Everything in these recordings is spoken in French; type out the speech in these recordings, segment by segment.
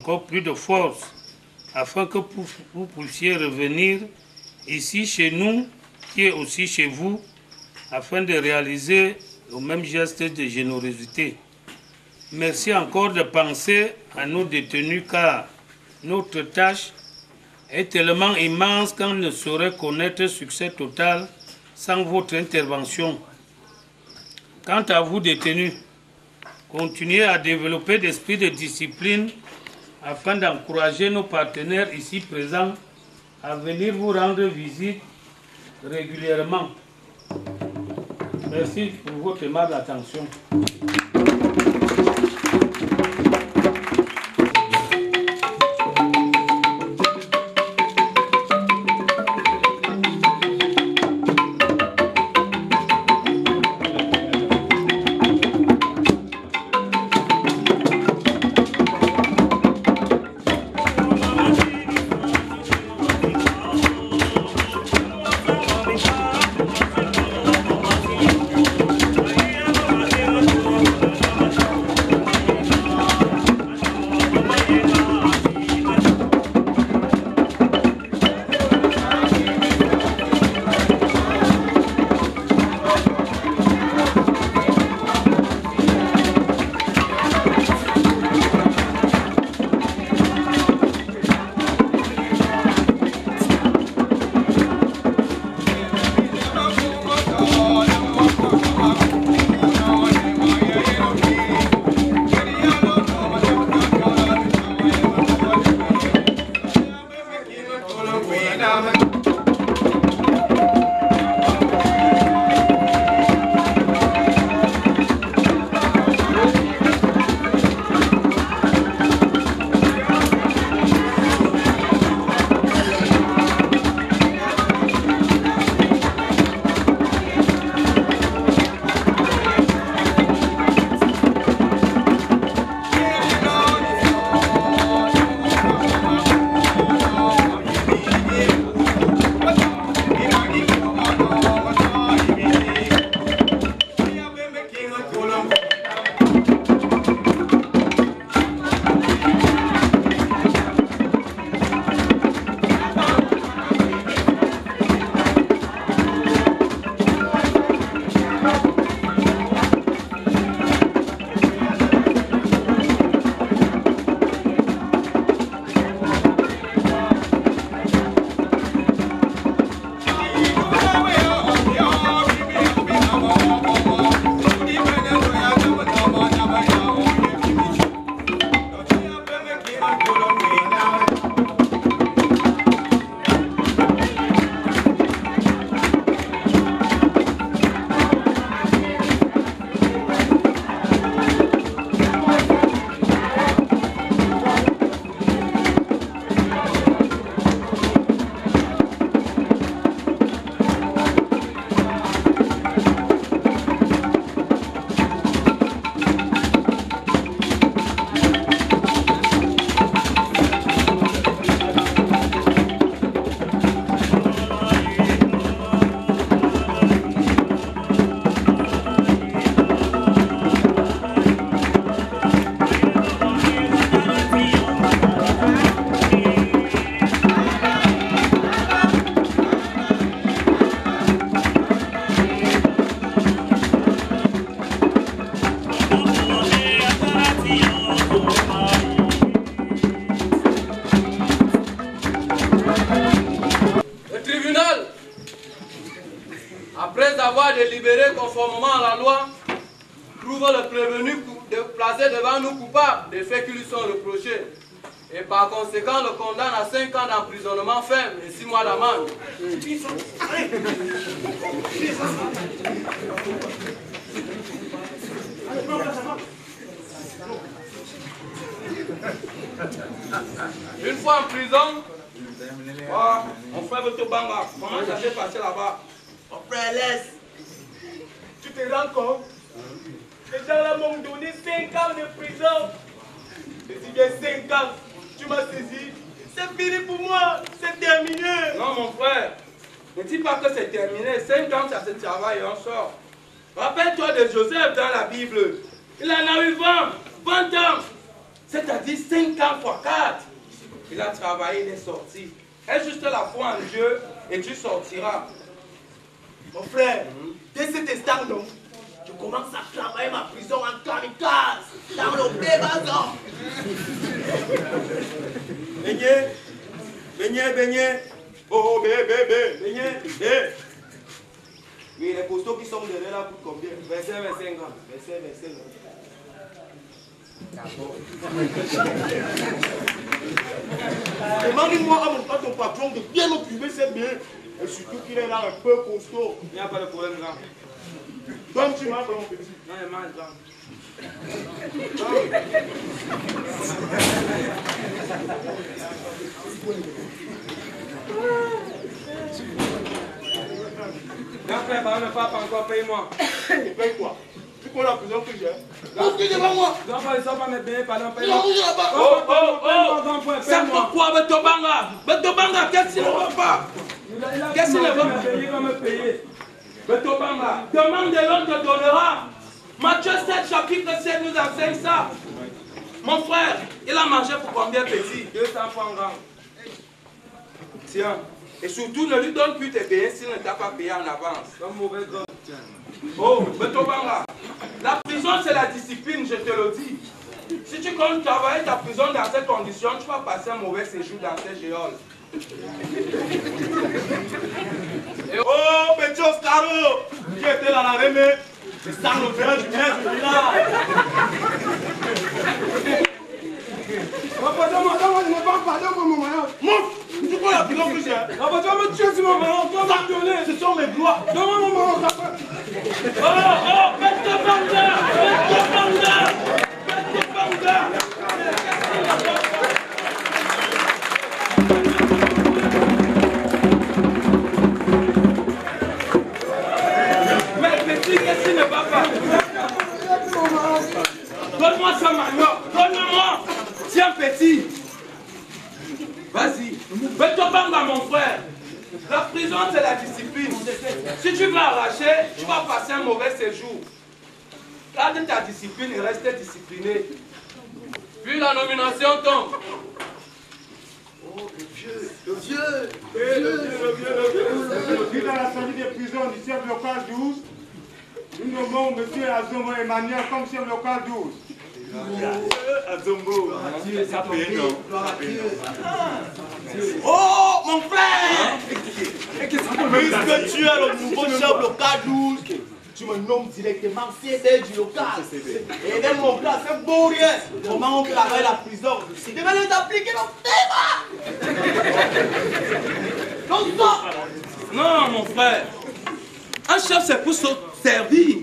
encore plus de force afin que vous puissiez revenir ici chez nous, qui est aussi chez vous, afin de réaliser le même geste de générosité. Merci encore de penser à nos détenus car notre tâche est tellement immense qu'on ne saurait connaître succès total sans votre intervention. Quant à vous détenus, continuez à développer l'esprit de discipline afin d'encourager nos partenaires ici présents à venir vous rendre visite régulièrement. Merci pour votre aimable attention. délibéré conformément à la loi, trouve le prévenu placé devant nous coupable des faits qui lui sont reprochés. Et par conséquent, le condamne à 5 ans d'emprisonnement ferme et 6 mois d'amende. Une fois en prison, mon frère Tobanga, comment ça s'est passé là-bas? Mon frère, laisse. Tu te rends compte? Les gens là m'ont donné 5 ans de prison. Et si bien 5 ans, tu m'as saisi. C'est fini pour moi, c'est terminé. Non, mon frère, ne dis pas que c'est terminé. 5 ans, ça se travaille et on sort. Rappelle-toi de Joseph dans la Bible. Il en a eu 20 ans. c'est-à-dire 5 ans fois 4. Il a travaillé, il est sorti. Aie juste la foi en Dieu et tu sortiras. Mon frère, dès cet instant, non, je commence à travailler ma prison en kamikaze, dans le Pébasan. Beignet. Oh, bébé. Beignet. Oui, les costauds qui sont derrière là coûtent combien? 25 ans. 25 ans. Demande-moi à ton patron de bien occuper ses biens. Et surtout qu'il est là un peu costaud. Il n'y a pas de problème, grand. Comme tu manges, mon petit. Non, il mange, grand. Grand frère, ne pas encore, paye-moi. Tu payes quoi? Tu connais la prison que j'ai? Qu'est-ce que devant moi? Grand frère, ils sont pas mes billets, pardon, paye-moi. C'est pourquoi, Betobanga, qu'est-ce qu'il ne va pas? Qu'est-ce qu'il ne va pas? Il va me payer. Betobanga, demande de l'homme te donnera. Matthieu 7, chapitre 7 nous enseigne ça. Mon frère, il a mangé pour combien petit? 200 francs grand. Tiens. Et surtout, ne lui donne plus tes billets s'il ne t'a pas payé en avance. Comme mauvais gars. Oh, Betobanga, la prison c'est la discipline, je te le dis. Si tu comptes travailler ta prison dans ces conditions, tu vas passer un mauvais séjour dans ces géoles. Oh, petit Oscaro, qui était dans la remée, c'est ça le frère du bien du village. Donne-moi, ne parle pas, donne-moi mon maillot. Monte, tu vois la prison que j'ai. Tu vas me tuer sur mon maillot, tu vas me donner. Ce sont mes gloires. Donne-moi mon maillot, ça peut. Oh, Betobanga. Mais petit, qu'est-ce qui ne va pas? Donne-moi ça, maillot. Donne-moi. Tiens, petit. Vas-y. Betobanga, mon frère. La prison, c'est la discipline. Si tu veux arracher, tu vas passer un mauvais séjour. Garde ta discipline et reste discipliné. Puis la nomination tombe. Oh, le vieux. Dans la salle des prisons du chef local 12, nous nommons M. Azombo Emmanuel comme chef local 12. Azombo. Oh, mon frère! Puisque tu es le nouveau chef local 12, tu me nommes directement CD du local. Et dans mon cas, c'est beau rien. Comment on travaille la prison? Je vais nous appliquer le thème. Comme ça. Non, mon frère. Un chef, c'est pour se servir.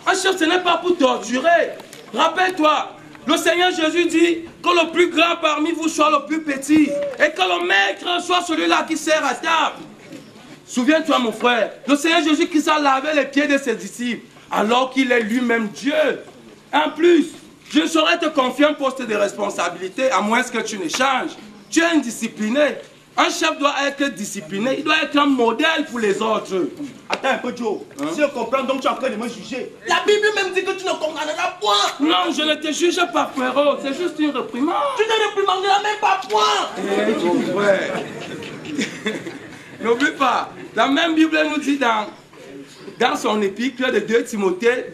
Un chef, ce n'est pas pour torturer. Rappelle-toi, le Seigneur Jésus dit que le plus grand parmi vous soit le plus petit. Et que le maître soit celui-là qui sert à table. Souviens-toi, mon frère, le Seigneur Jésus qui a lavé les pieds de ses disciples, alors qu'il est lui-même Dieu. En plus, je ne saurais te confier un poste de responsabilité, à moins que tu ne changes. Tu es indiscipliné. Un chef doit être discipliné, il doit être un modèle pour les autres. Attends un peu, Joe. Si je comprends, donc tu es en train de me juger. La Bible même dit que tu ne condamneras point. Non, je ne te juge pas, frérot. C'est juste une réprimande. Tu ne réprimanderas même pas point. Mon frère. N'oublie pas, la même Bible nous dit dans son épître de 2 Timothée,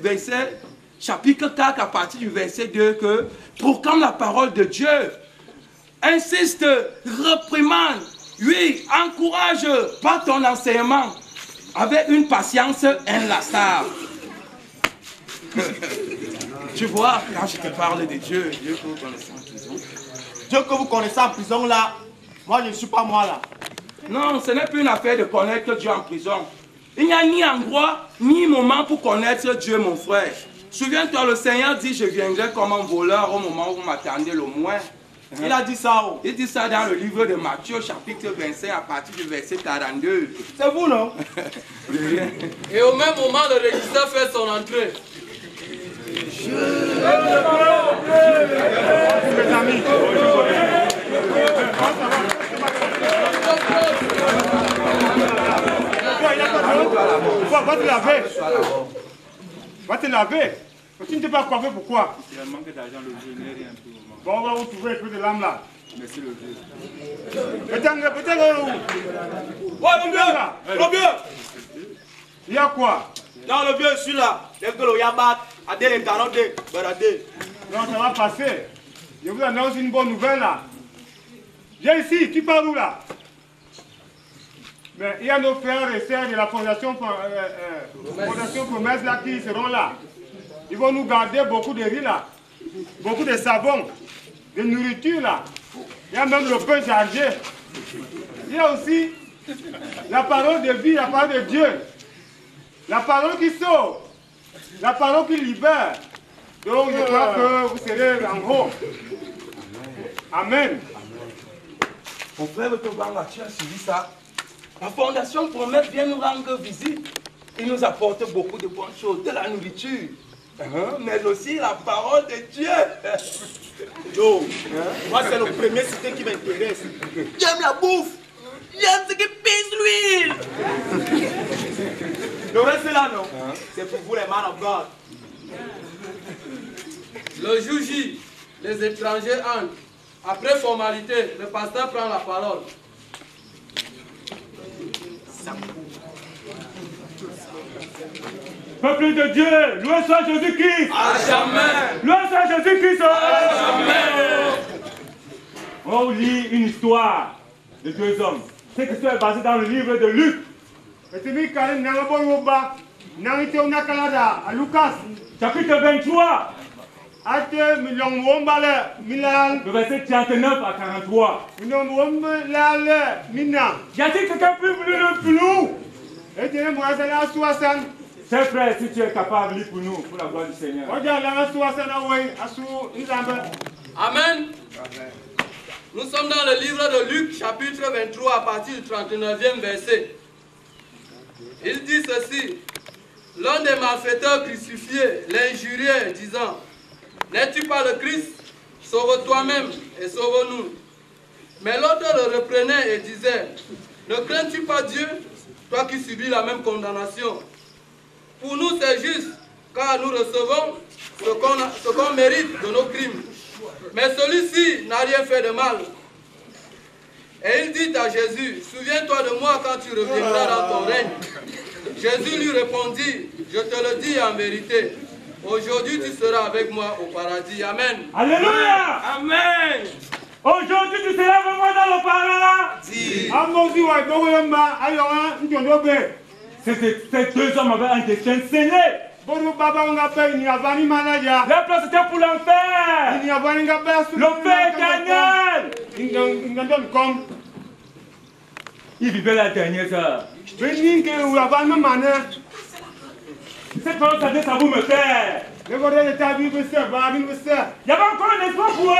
chapitre 4, à partir du verset 2, que proclame la parole de Dieu. Insiste, réprimande, oui, encourage par ton enseignement avec une patience inlassable. Tu vois, quand je te parle de Dieu, Dieu que vous connaissez en prison. Dieu que vous connaissez en prison là, moi je ne suis pas moi là. Non, ce n'est plus une affaire de connaître Dieu en prison. Il n'y a ni endroit, ni moment pour connaître Dieu, mon frère. Souviens-toi, le Seigneur dit, je viendrai comme un voleur au moment où vous m'attendez le moins. Il a dit ça où? Il dit ça dans le livre de Matthieu, chapitre 25, à partir du verset 42. C'est vous, non? Et au même moment, le régisseur fait son entrée. Mes amis, va te laver. Va te laver. Tu ne t'es pas coiffé, pourquoi? Il manque d'argent, le vieux n'est rien pour le moment. Bon, on va vous trouver un peu de l'âme là. Merci le vieux. Peut-être. Ouais, mon vieux. Mon vieux. Il y a quoi? Non, le vieux, je suis là. Dès que le yabat, à des les 42, baradé. Non, ça va passer. Je vous annonce une bonne nouvelle là. Viens ici, tu parles où là? Mais il y a nos frères et sœurs de la Fondation Promesse là qui seront là. Ils vont nous garder beaucoup de riz là, beaucoup de savon, de nourriture là. Il y a même le pain chargé. Il y a aussi la parole de vie, la parole de Dieu. La parole qui sauve, la parole qui libère. Donc je crois que vous serez en haut. Amen. Mon frère Tobanga, tu as suivi ça? La Fondation Promesse vient nous rendre visite. Il nous apporte beaucoup de bonnes choses, de la nourriture, mais aussi la parole de Dieu. Yo, moi c'est le premier cité qui m'intéresse. J'aime la bouffe. J'aime ce qui pisse l'huile. Le reste là, non? C'est pour vous les man of God. Le jour J, les étrangers entrent. Après formalité, le pasteur prend la parole. Peuple de Dieu, loué soit Jésus-Christ. À jamais. Loué soit Jésus-Christ. À jamais. On lit une histoire de deux hommes. Cette histoire est basée dans le livre de Luc. Chapitre 23. Le verset 39 à 43. Y a-t-il quelqu'un plus flou? Chers frères, si tu es capable, lis pour nous, pour la gloire du Seigneur. Amen. Nous sommes dans le livre de Luc, chapitre 23, à partir du 39e verset. Il dit ceci. L'un des malfaiteurs crucifiés l'injuriait, disant: n'es-tu pas le Christ? Sauve toi-même et sauve-nous. Mais l'autre le reprenait et disait: ne crains-tu pas Dieu, toi qui subis la même condamnation? Pour nous c'est juste, car nous recevons ce qu'on mérite de nos crimes. Mais celui-ci n'a rien fait de mal. Et il dit à Jésus: souviens-toi de moi quand tu reviendras dans ton règne. Jésus lui répondit: je te le dis en vérité, aujourd'hui tu seras avec moi au paradis. Amen. Alléluia. Amen. Aujourd'hui tu seras avec moi dans le paradis. Ces deux hommes avaient un destin scellé. La place était pour l'enfer. L'enfer éternel. Il vivait la dernière heure. Cette parole, ça vous me fait. Il y avait encore un espoir pour eux.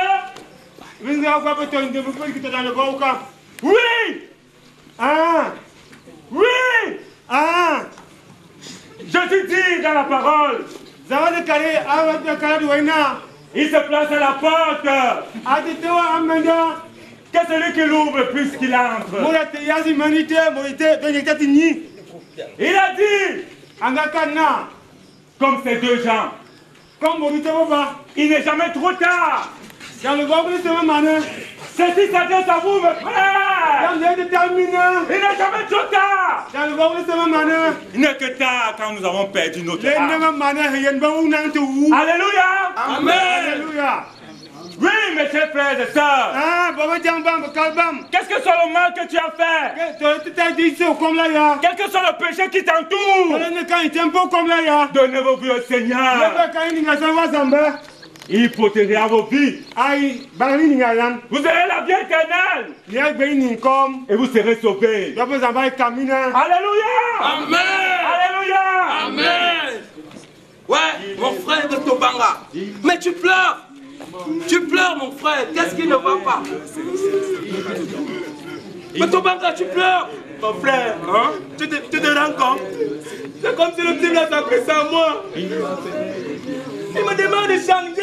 Oui. Oui. Jésus dit dans la parole, il se place à la porte. Que celui qui l'ouvre plus qu'il entre. Il a dit, comme ces deux gens, il n'est jamais trop tard. Ceci s'adresse à vous, mes frères. Il n'est jamais trop tard. Il n'est que tard quand nous avons perdu notre âme. Alléluia. Amen. Oui, mes chers frères et sœurs. Qu'est-ce que c'est le mal que tu as fait? Quel que soit le péché qui t'entoure, donnez vos vies au Seigneur. Il protégera vos vies. Vous aurez la vie éternelle. Et vous serez sauvés. Alléluia. Amen. Alléluia. Amen. Ouais, mon frère de Tobanga. Mais tu pleures. Tu pleures, mon frère. Qu'est-ce qui ne va pas? Mais Tobanga, tu pleures. Mon frère, hein? Tu te rends compte? C'est comme si le type là s'adressait à moi. Il me demande de changer.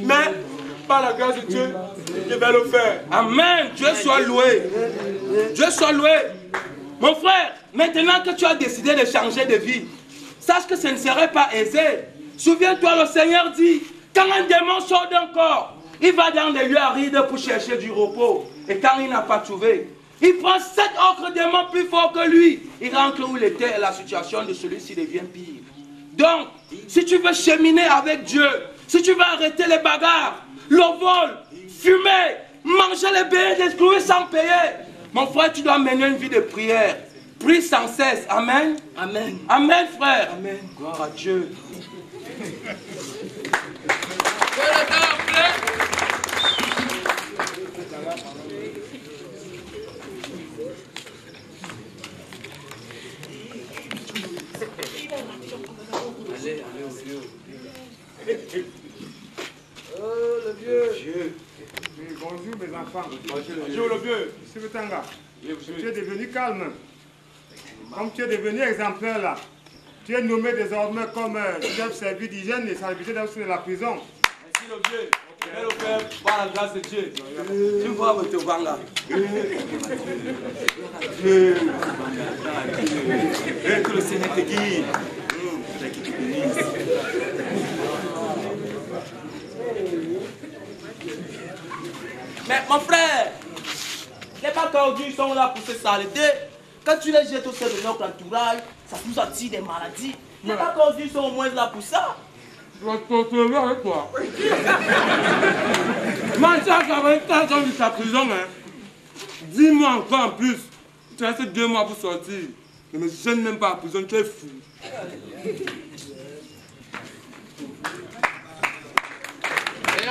Mais, par la grâce de Dieu, je vais le faire. Amen. Dieu soit loué. Dieu soit loué. Mon frère, maintenant que tu as décidé de changer de vie, sache que ce ne serait pas aisé. Souviens-toi, le Seigneur dit, Quand un démon sort d'un corps, il va dans des lieux arides pour chercher du repos. Et quand il n'a pas trouvé, il prend 7 autres démons plus forts que lui. Il rentre où il était et la situation de celui-ci devient pire. Donc, si tu veux cheminer avec Dieu, si tu veux arrêter les bagarres, le vol, fumer, manger les billets d'exclus sans payer, mon frère, tu dois mener une vie de prière. Prie sans cesse. Amen. Amen. Amen, frère. Amen. Gloire à Dieu. Allez au vieux. Oh, le vieux. Bonjour mes enfants. Bonjour le vieux. Monsieur Tanga, tu es devenu calme. Comme tu es devenu exemplaire là, tu es nommé désormais comme chef service d'hygiène et salubrité de la prison. Merci le vieux. Père au Père, par la grâce de Dieu. Tu vois votre vanga. Que le Seigneur te guide. Mais mon frère, les bacardus sont là pour se saleter. Quand tu les jettes au sein de notre entourage, ça nous attire des maladies. Les bacardus sont au moins là pour ça. Je vais te retrouver avec toi. Man, ça, j'avais 15 ans de ta prison, hein. 10 mois encore en plus. Tu restes 2 mois pour sortir. Ne me gêne même pas à la prison, tu es fou. Et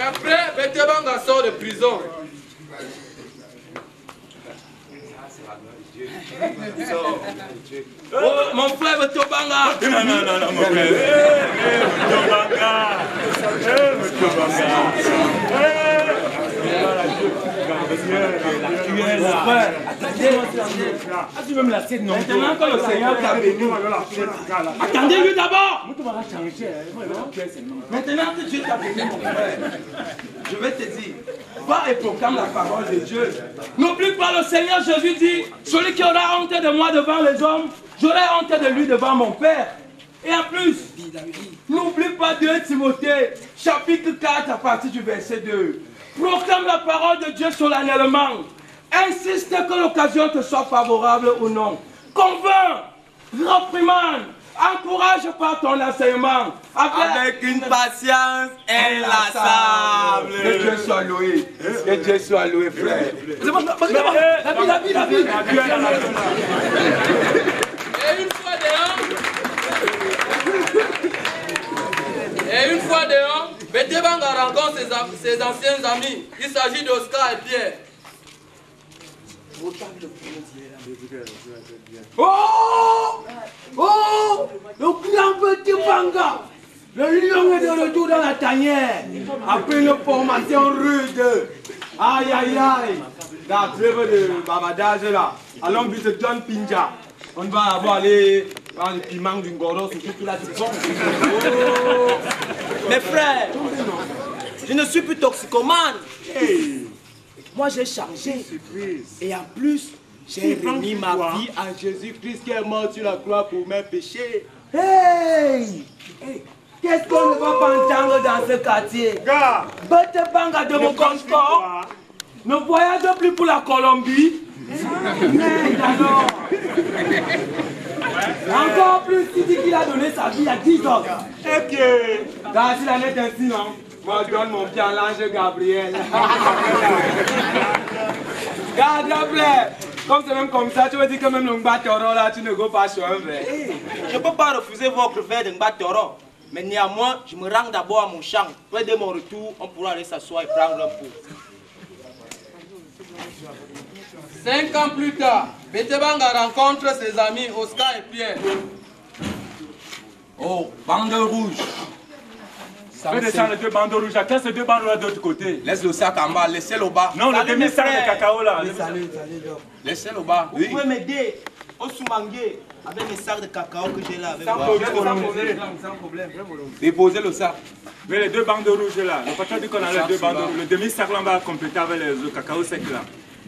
après, Betebanga sort de prison. Oh, mon frère Betobanga. Non, mon frère. Betobanga. Tu es là. Attendez, même la scène, non. Maintenant que le Seigneur t'a béni. Attendez-lui d'abord. Maintenant que Dieu t'a béni, mon frère, je vais te dire, va et proclame la parole de Dieu. N'oublie pas, le Seigneur Jésus dit, celui qui aura honte de moi devant les hommes, j'aurai honte de lui devant mon Père. Et en plus, n'oublie pas 2 Timothée, chapitre 4 à partir du verset 2. Proclame la parole de Dieu solennellement. Insiste que l'occasion te soit favorable ou non. Convainc, reprimande, encourage par ton enseignement. Avec une patience inlassable. Que Dieu soit loué. Que Dieu soit loué, frère. La vie. Et une fois dehors, Betebanga rencontre ses anciens amis. Il s'agit d'Oscar et Pierre. Oh, le grand Betebanga. Le lion est de retour dans la tanière. Après une formation rude. Aïe, aïe, aïe. La trêve de babadage là. Allons vite John Pinja. On va avoir les piments d'une goros ou tout là du bon. Mes frères, je ne suis plus toxicomane. Hey. Moi j'ai changé. Et en plus, j'ai remis ma vie à Jésus-Christ qui est mort sur la croix pour mes péchés. Hey! Qu'est-ce qu'on ne va pas entendre dans ce quartier? Betebanga de mon confort ne voyage plus pour la Colombie. Alors, encore plus, il dit qu'il a donné sa vie à 10 autres. Et que, dans si la net ainsi, non, moi je donne mon pied à l'ange Gabriel. Gabriel, comme c'est même comme ça, tu veux dire que même le Mbatoro là, tu ne go pas sur un verre. Je ne peux pas refuser votre verre de Mbatoro. Mais néanmoins, je me rends d'abord à mon champ. Après de mon retour, on pourra aller s'asseoir et prendre un pot. 5 ans plus tard, Betebanga rencontre ses amis Oscar et Pierre. Oh, bande rouge. Fais descendre les 2 bandeaux rouges. Attends ces 2 bandeaux là de l'autre côté. Laisse le sac en bas, laissez-le au bas. Non, le demi-sac de cacao là. Laissez-le au bas. Vous pouvez m'aider au Soumangé avec mes sacs de cacao que j'ai là avec moi. Sans problème. Déposez le sac. Mais les 2 bandeaux rouges là. Le patron dit qu'on a les 2 bandeaux rouges. Le demi-sac là on va compléter avec les cacao secs là.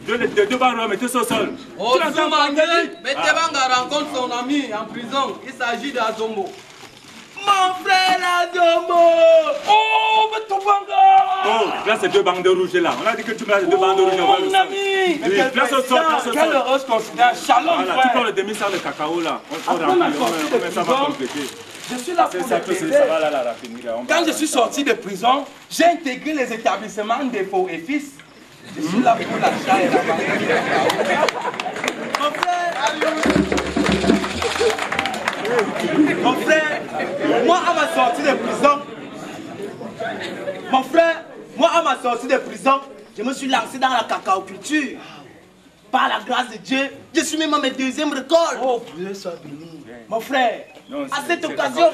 Les 2 bandeaux mettez sur le sol. Au Soumangé, Betebanga rencontre son ami en prison. Il s'agit d'Azombo. Mon frère Adomo. Oh, mais ton banga. Oh, là c'est deux bandes rouges là. On a dit que tu mets les deux bandes rouges. Mon ami. Oui, place au sol, place au sol. Quelle heureuse coïncidence. Shalom, voilà, frère. tu prends le demi-sang de cacao là. On met ça va compléter. Je suis là pour t'aider. Quand je suis sorti de prison, j'ai intégré les établissements de Faux et Fils. Je suis là pour l'achat et la vente. Mon frère, moi à ma sortie de prison, je me suis lancé dans la cacaoculture. Par la grâce de Dieu, je suis même à mes deuxièmes récoltes. Oh, Dieu soit béni. Mon frère, à cette occasion,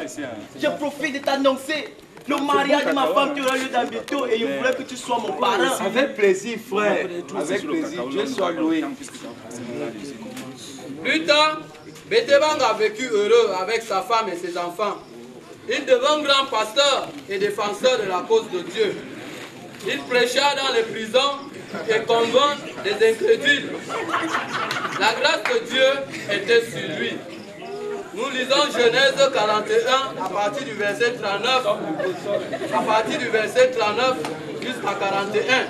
je profite de t'annoncer le mariage de ma femme qui aura lieu dans bientôt et je voudrais que tu sois mon parrain. Avec plaisir, frère. Avec plaisir. Dieu soit loué. Plus tard, Bétébang a vécu heureux avec sa femme et ses enfants. Il devint grand pasteur et défenseur de la cause de Dieu. Il prêcha dans les prisons et convainc les incrédules. La grâce de Dieu était sur lui. Nous lisons Genèse 41 à partir du verset 39, jusqu'à 41.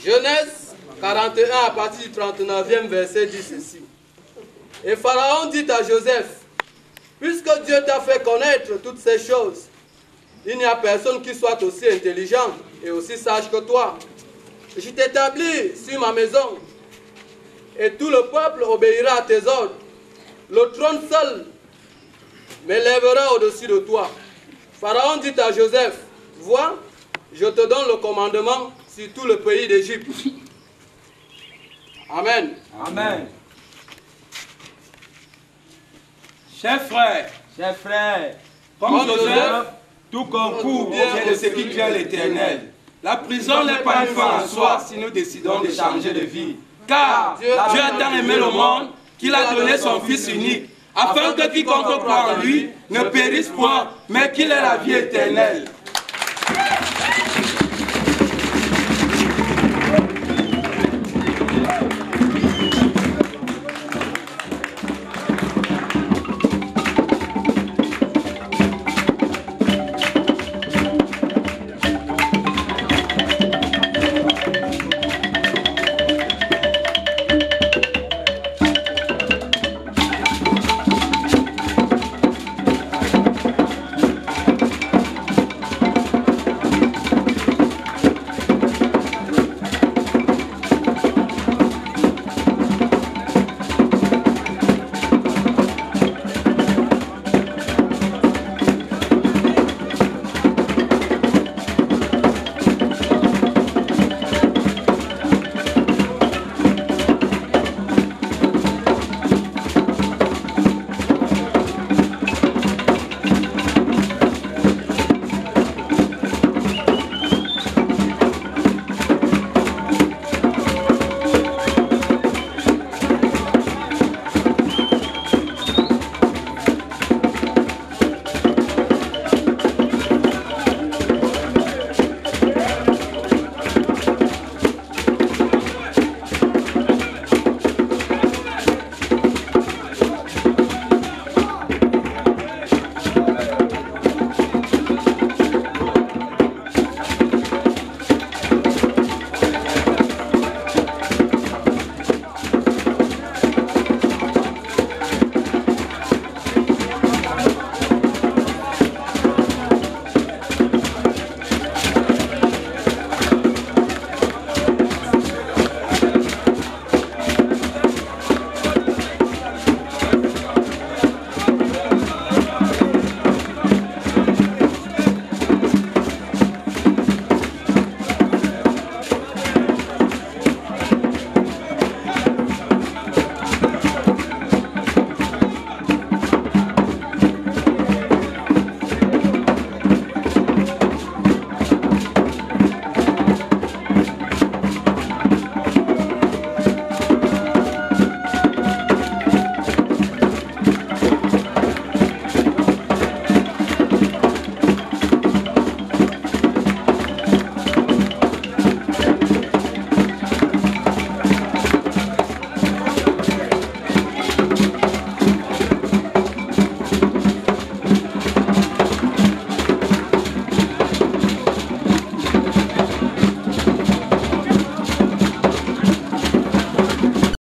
Genèse 41 à partir du 39e verset dit ceci. Et Pharaon dit à Joseph, puisque Dieu t'a fait connaître toutes ces choses, il n'y a personne qui soit aussi intelligent et aussi sage que toi. Je t'établis sur ma maison et tout le peuple obéira à tes ordres. Le trône seul m'élèvera au-dessus de toi. Pharaon dit à Joseph, vois, je te donne le commandement sur tout le pays d'Égypte. Amen. Amen. Chers frères, comme Joseph, tout concourt au bien de ce qui plaît à l'Éternel. La prison n'est pas une fin en soi si nous décidons de changer de vie. Car Dieu a tant aimé le monde qu'il a donné son Fils unique, afin que quiconque croit en lui ne périsse point, mais qu'il ait la vie éternelle.